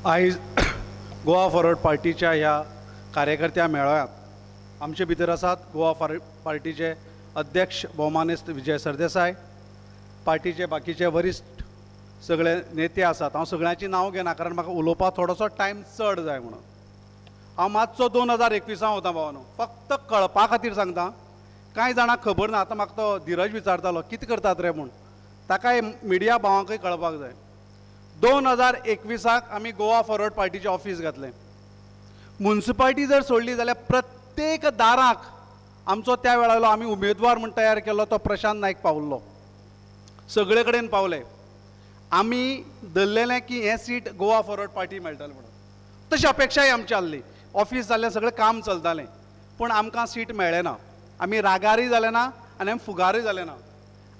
आयज गोवा फॉरवर्ड पार्टीच्या ह्या कार्यकर्त्या मेळाव्यात आमचे भितर आसात गोवा फॉरवर्ड पार्टीचे अध्यक्ष भौमानेस्त विजय सरदेसाय, पार्टीचे बाकीचे वरिष्ठ सगळे नेते आसात. हांव सगळ्यांची नांव घेना कारण म्हाका उलोवपाक थोडोसो टायम चड जाय म्हणून. हांव मातसो 2021 वता भावानो, फक्त कळपा खातीर सांगता. कांय जाणांक खबर ना. आतां म्हाका तो धीरज विचारतालो कितें करतात रे म्हूण, ताकाय मिडिया भावांकय कळपाक जाय. 2021 आमी गोवा फॉरवर्ड पार्टीचें ऑफिस घातलें. म्युनिसिपालिटी जर सोडली जाल्यार प्रत्येक दाराक आमचो त्या वेळालो आमी उमेदवार म्हूण तयार केलो तो प्रशांत नायक पावल्लो. सगळे कडेन पावले. आमी धरलेलें की हें सीट गोवा फॉरवर्ड पार्टी मेळटलें म्हणून. तशी अपेक्षाय आमची आसली. ऑफिस जाल्लें सगळें काम चलतालें, पूण आमकां सीट मेळ्ळें ना. आमी रागारय जाले ना आनी आमी फुगारय जाले ना.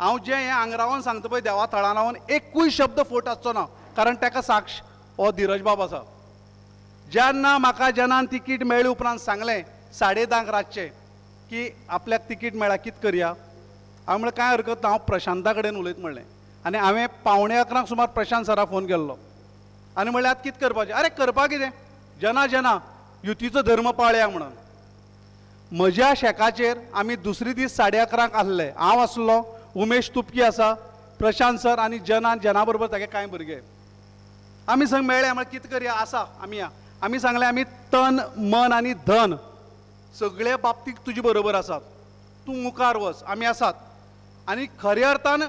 हांव जें हें आंगरावन सांगता पळय देवा थळान लावन एकूय शब्द फोट आसचो ना, कारण ताका साक्ष हो धीरज बाब आसा. जेन्ना म्हाका जेन्ना तिकीट मेळ्ळे उपरांत सांगलें 10:30 रातचें की आपल्याक तिकीट मेळ्ळा, कितें करया. हांव म्हणलें कांय हरकत ना, हांव प्रशांता कडेन उलयता म्हणलें. आनी हांवें 11:45 सुमार प्रशांत सराक फोन केल्लो आनी म्हणलें आतां कितें करपाचें. अरे करपा कितें, जना युतीचो धर्म पाळया म्हणून. म्हज्या शेकाचेर आमी दुसरे दीस 11:30 आसले. हांव आसलो, उमेश तुपकी आसा, प्रशांत सर आनी जना बरोबर तागे कांय भुरगे. आमी संग मेळ्ळे. म्हळ्यार कितें करया, आसा आमी या. आमी सांगलें आमी तन मन आनी धन सगळे बाबतींत तुजे बरोबर आसात, तूं मुखार वच, आमी आसात. आनी खऱ्या अर्थान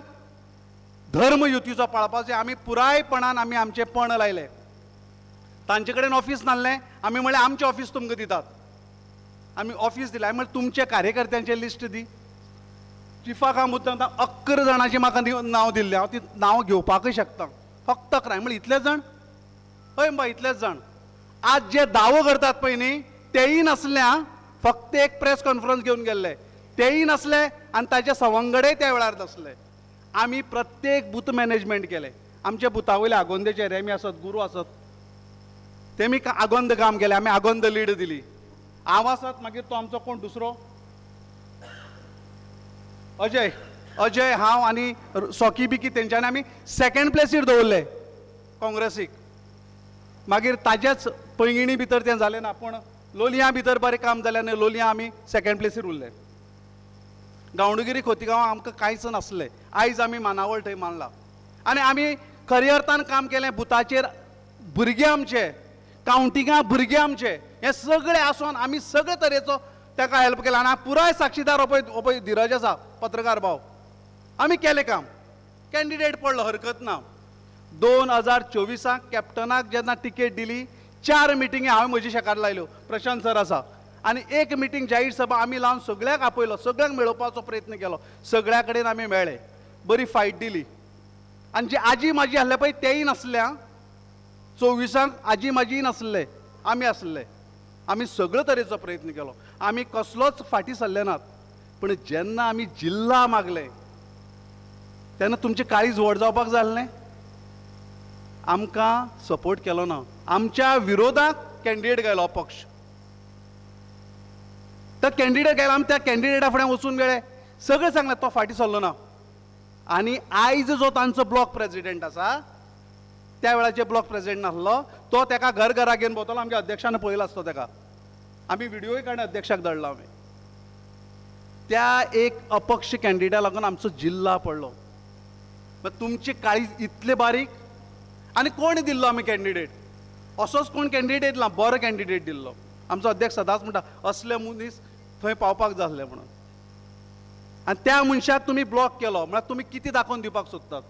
धर्म युतीचो पाळपाचो आमी पुरायपणान आमी आमचें पण लायलें. तांचे कडेन ऑफिस नासलें. आमी म्हणलें आमचें ऑफिस तुमकां दितात. आमी ऑफिस दिलें. हांवें म्हणलें तुमच्या कार्यकर्त्यांचें लिस्ट दी. चिफाक हांव मुद्दम 11 जाणांचें म्हाका नांव दिल्लें. हांव ती नांव घेवपाकय शकता. फक्त 11. म्हणलें इतलेच जाण? हय बा इतलेच जाण. आज जे दावो करतात पळय न्ही तेय नासले. फक्त एक प्रेस कॉन्फरन्स घेवन गेल्ले तेय नासले आनी ताचे सवंगडय त्या वेळार नासले. आमी प्रत्येक बूथ मॅनेजमेंट केलें. आमच्या बुथा वयले आगोंदेचे रेमी आसत, गुरू आसत, तेमी आगोंद काम केलें. आमी आगोंद लीड दिली. हांव आसत, मागीर तो आमचो कोण दुसरो अजय हांव आनी सॉकी बिकी तेंच्यांनी आमी सेकंड प्लेसीर दवरले काँग्रेसीक. मागीर ताजेच पैंगिणी भितर तें जालें ना, पूण लोलयां भितर बरें काम जालें आनी लोलयां आमी सेकंड प्लेसीर उरले. गांवडोंगरी खोतीगांव आमकां कांयच नासलें. आयज आमी मानावळ थंय मानला. आनी आमी खऱ्या अर्थान काम केलें. बुथाचेर भुरगे आमचे, कावंटिंगां भुरगे आमचे, हे सगळे आसून आमी सगळे तरेचो ताका हेल्प केला. आनी पुराय साक्षीदार हो पळय धीरज आसा, पत्रकार भाव. आमी केलें काम. कॅन्डिडेट पडलो, हरकत ना. 2024 कॅप्टनाक जेन्ना टिकेट दिली 4 मिटिंगी हांवें म्हजी शेकार लायल्यो. प्रशांत सर आसा. आनी एक मिटींग जाहीर सभा आमी लावन सगळ्यांक आपयलो, सगळ्यांक मेळोवपाचो प्रयत्न केलो. सगळ्या कडेन आमी मेळ्ळे, बरी फायट दिली. आनी जे आजी माजी आसले पळय तेय नासले. 24 आजी माजी नासले, आमी आसले. आमी सगळे तरेचो प्रयत्न केलो. आमी कसलोच फाटी सरले नात. पूण जेन्ना आमी जिल्ला मागले तेन्ना तुमची काळीज व्हड जावपाक जाय आसलें. आमकां सपोर्ट केलो ना. आमच्या विरोधाक कॅन्डिडेट गायलो अपक्ष. तो कॅन्डिडेट गायलो. आमी त्या कॅन्डिडेटा फुडें वचून गेले, सगळें सांगलें तो फाटी सरलो ना. आनी आयज जो तांचो ब्लॉक प्रेसिडेंट आसा, त्या वेळाचेर ब्लॉक प्रेसिडेंट नासलो तो, ताका घरा घेवन भोंवतालो. आमच्या अध्यक्षान पळयलो आसतो ताका. आमी व्हिडियोय काडून अध्यक्षाक धाडलो आमी. त्या एक अपक्ष कॅन्डिडेटा लागून आमचो जिल्ला पडलो. तुमची काळीज इतले बारीक. आनी कोण दिल्लो आमी कॅन्डिडेट? असोच कोण कॅन्डिडेट ना, बरो कॅन्डिडेट दिल्लो. आमचो अध्यक्ष सदांच म्हणटा असले मनीस थंय पावपाक जाय आसले म्हणून. आनी त्या मनशाक तुमी ब्लॉक केलो म्हळ्यार तुमी कितें दाखोवन दिवपाक सोदतात?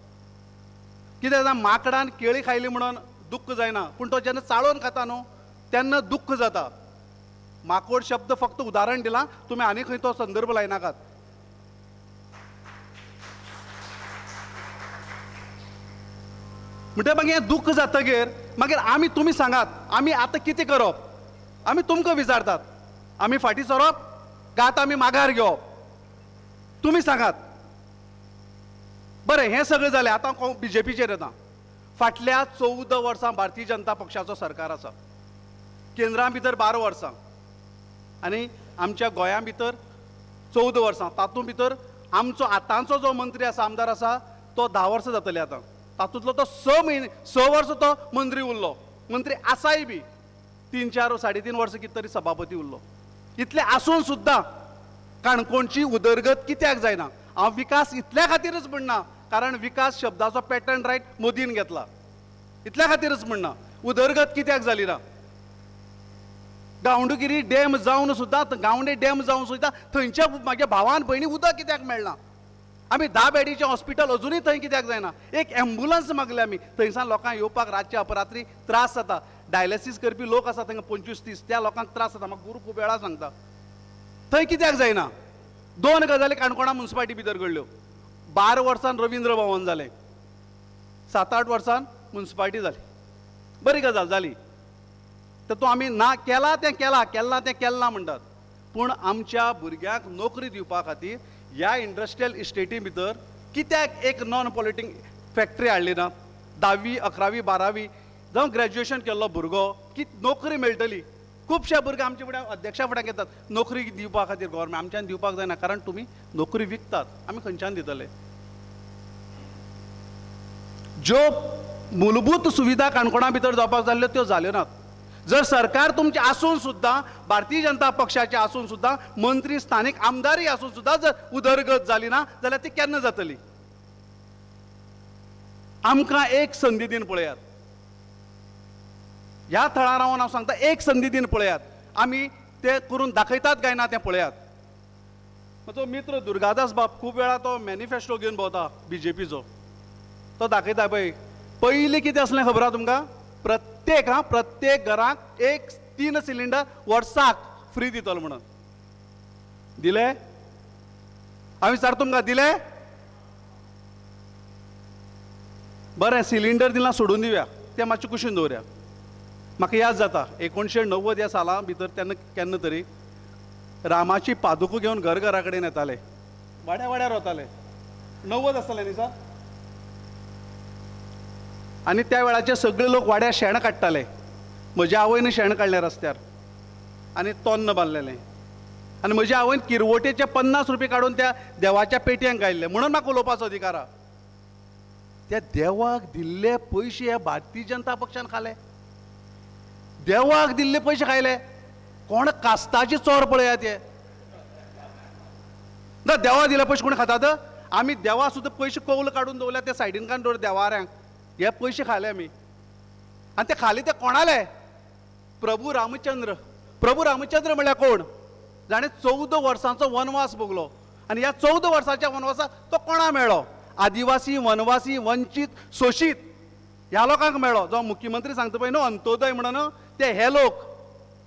कितें जाता, माकडान केळी खायली म्हणून दुख्ख जायना, पूण तो जेन्ना चाळोवन खाता न्हू तेन्ना दुख्ख जाता. माकोड शब्द फक्त उदाहरण दिलां, तुमी आनी खंय तो संदर्भ लायनाकात. म्हणजे मागीर हें दुख्ख जातकीर मागीर आमी तुमी सांगात आमी आतां कितें करप? आमी तुमकां विचारतात. आमी फाटीं सरप काय आतां आमी माघार घेवप? तुमी सांगात. बरें, हें सगळें जालें. आतां हांव BJPचेर येता. फाटल्या 14 वर्सां भारतीय जनता पक्षाचो सरकार आसा. केंद्रा भितर 12 वर्सां आनी आमच्या गोंया भितर 14 वर्सां. तातूंत भितर आमचो आतांचो जो मंत्री आसा, आमदार आसा, तो 10 वर्सां जातली आतां. तातूंतलो तो 6 वर्सां तो मंत्री उरलो. मंत्री आसाय बी 3-4 3.5 वर्सां कितें तरी सभापती उरलो. इतले आसून सुद्दां काणकोणची उदरगत कित्याक जायना? हांव विकास इतल्या खातीरच म्हणना कारण विकास शब्दाचो पॅटर्न रायट मोदीन घेतला. इतल्या खातीरच म्हणना. उदरगत कित्याक जाली ना? गावंडोगिरी डॅम जावन सुद्दां गावंडे डॅम जावन सुद्दां थंयच्या म्हाज्या भावान भयणी उदक कित्याक मेळना? आमी 10 बेडीचें हॉस्पिटल अजुनूय थंय कित्याक जायना? एक एम्ब्युलन्स मागले आमी. थंयसान लोकांक येवपाक रातचे अपरात्री त्रास जाता. डायलिसीस करपी लोक आसा थंय 25-30 त्या लोकांक त्रास जाता. म्हाका गुरू खूब वेळा सांगता. थंय कित्याक जायना? 2 गजाली काणकोणा म्युनिसिपालिटी भितर घडल्यो. 12 वर्सान रवींद्र भवन जालें. 7-8 वर्सान म्युनिसिपालिटी जाली. बरी गजाल जाली. तो आमी ना केला तें केला, केला तें केलना म्हणटात. पूण आमच्या भुरग्यांक नोकरी दिवपा खातीर ह्या इंडस्ट्रियल इस्टेटी भितर कित्याक एक नॉन पॉलिटिंग फॅक्टरी हाडली ना? 10वी 11वी 12वी जावं ग्रॅज्युएशन केल्लो भुरगो की नोकरी मेळटली. खुबशे भुरगे आमचे फुड्यान अध्यक्षा फुड्यान येतात नोकरी दिवपा खातीर. गव्हर्मेंट आमच्यान दिवपाक जायना कारण तुमी नोकरी विकतात. आमी खंयच्यान दितले? ज्यो मूलभूत सुविधा काणकोणा भितर जावपाक जाल्ल्यो त्यो जाल्यो नात. जर सरकार तुमचे आसून सुद्दां भारतीय जनता पक्षाचे आसून सुद्दां मंत्री स्थानीक आमदारी आसून सुद्दां जर उदरगत जाली ना जाल्यार ती केन्ना जातली? आमकां एक संदी दिन पळयात. ह्या थळार रावन हांव सांगता एक संदी दिन पळयात. आमी ते करून दाखयतात काय ना तें पळयात. म्हजो मित्र दुर्गादास बाब खूब वेळा तो मॅनिफेस्टो घेवन भोंवता बीजेपीचो. तो दाखयता पळय. पयलीं कितें असलें खबर आहा तुमकां? प्रत्येक घराक 3 सिलिंडर वर्साक फ्री दितलो म्हणून. दिले? हांव विचारता तुमकां, दिले? बरें, सिलिंडर दिला सोडून दिवया. तें मातशें कुशीन दवरया. म्हाका याद जाता 1990 ह्या साला भितर तेन्ना केन्ना तरी रामाची पादुकां घेवन घरा कडेन येताले. वाड्या वाड्यार वताले. 90 आसतलें न्ही सर? आनी त्या वेळाचे सगळे लोक वाड्यार शेण काडटाले. म्हज्या आवयन शेण काडलें रस्त्यार आनी तोन्न बांदलेलें. आनी म्हज्या आवयन किरवटेचे 50 रुपया काडून त्या देवाच्या पेटयेंत घायल्ले. म्हणून म्हाका उलोवपाचो अधिकार आहा. त्या देवाक दिल्ले पयशे ह्या भारतीय जनता पक्षान खाले. देवाक दिल्ले पयशे खायले. कोण कास्ताची चोर पळयात हे. ना देवा दिले पयशे कोणी खातात? आमी देवा सुद्दां पयशे कौल काडून दवरल्या त्या सायडीन काडून दवर देवाऱ्यांक. हे पयशे खाले आमी. आनी ते खाली ते कोणाले? प्रभू रामचंद्र. प्रभू रामचंद्र म्हळ्यार कोण? जाणें 14 वर्सांचो वनवास भोगलो. आनी ह्या 14 वर्साच्या वनवासाक तो कोणा मेळ्ळो? आदिवासी, वनवासी, वंचीत, शोशीत ह्या लोकांक मेळ्ळो. जो मुख्यमंत्री सांगता पळय न्हू अंत्योदय म्हणून, ते हे लोक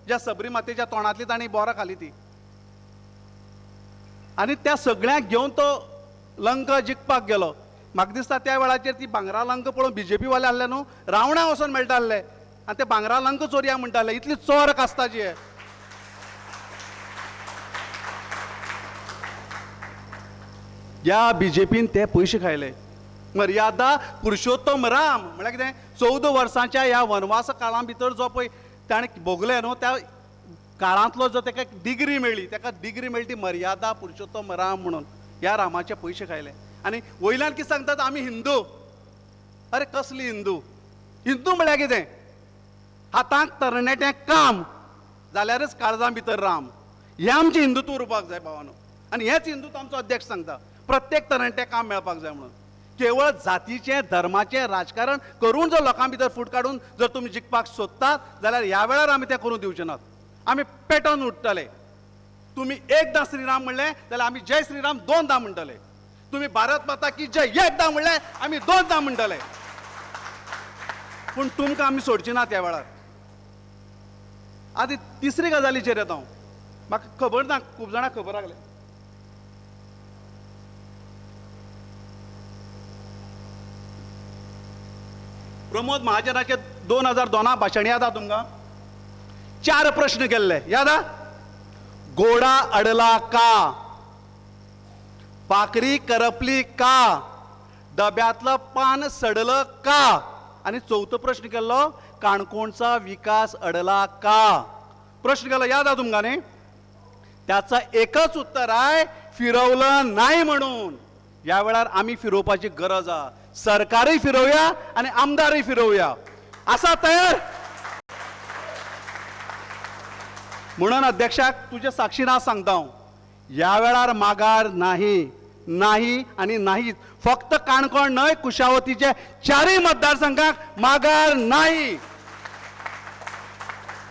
ज्या सबरी मातेच्या तोंडांतली तांणी बोरां खाली ती. आनी त्या सगळ्यांक घेवन तो लंका जिखपाक गेलो. म्हाका दिसता त्या वेळाचेर ती भांगरा लंका पळोवन बीजेपी वाले आहले न्हू रावणां वचोन मेळटाले आनी ते भांगरा लंका चोरया म्हणटाले. इतली चोर कास्ताची हे. ह्या बीजेपीन ते पयशे खायले. मर्यादा पुरुषोत्तम राम म्हळ्यार कितें? 14 वर्सांच्या ह्या वनवास काळा भितर जो पळय ताणें भोगले न्हू त्या काळांतलो जो ताका डिग्री मेळ्ळी, ताका डिग्री मेळ्ळी ती मर्यादा पुरुषोत्तम राम म्हणून. ह्या रामाचे पयशे खायले. आनी वयल्यान कितें सांगतात? आमी हिंदू. अरे कसली हिंदू? हिंदू म्हळ्यार कितें? हातांक तरणाट्यां काम जाल्यारच काळजां भितर राम. हें आमचें हिंदुत्व उरपाक जाय भावानो. आनी हेंच हिंदुत्व आमचो अध्यक्ष सांगता. प्रत्येक तरणाट्यां काम मेळपाक जाय म्हणून. केवळ जातीचें धर्माचें राजकारण करून जर लोकां भितर फूट काडून जर तुमी जिखपाक सोदतात जाल्यार ह्या वेळार आमी तें करूं दिवचे नात. आमी पेटोवन उठतले. तुमी एकदां श्रीराम म्हणलें जाल्यार आमी जय श्रीराम 2दां म्हणटले. तुमी भारत माता की जय एकदां म्हणलें आमी 2दां म्हणटले. पूण तुमकां आमी सोडची ना त्या वेळार. आतां तिसरी गजालीचेर येता हांव. म्हाका खबर ना, खूब जाणांक खबर आसलें. प्रमोद महाजनाचे 2002 भाशण याद आहा तुमकां? 4 प्रश्न केल्ले याद आहा? घोडा अडला का? पाखरी करपली का? डब्यातलं पान सडलं का? आणि 4थो प्रश्न केल्लो काणकोणचा विकास अडला का? प्रश्न केला याद आहा तुमकां न्ही? त्याचं एकच उत्तर आहे फिरवलं नाही म्हणून. या वेळार आमी फिरवपाची गरज आहा. सरकारय फिरवया आणि आमदारय फिरवया. असा तयार? म्हणून अध्यक्षाक तुझ्या साक्षीन सांगता हांव, ह्या वेळार माघार नाही, नाही आणि नाहीच. फक्त काणकोण न्हय, कुशावतीचे चारय मतदारसंघाक माघार नाही.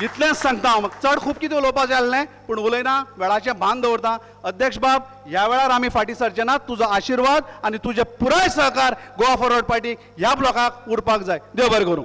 इतलेंच सांगता हांव. म्हाका चड खूब कितें उलोवपाक जाय आसलें, पूण उलयना, वेळाचें भान दवरता. अध्यक्ष बाब, ह्या वेळार आमी फाटीं सरचे नात. तुजो आशिर्वाद आनी तुजें पुराय सहकार गोवा फॉरवर्ड पार्टीक ह्या ब्लॉकाक उरपाक जाय. देव बरें करूं.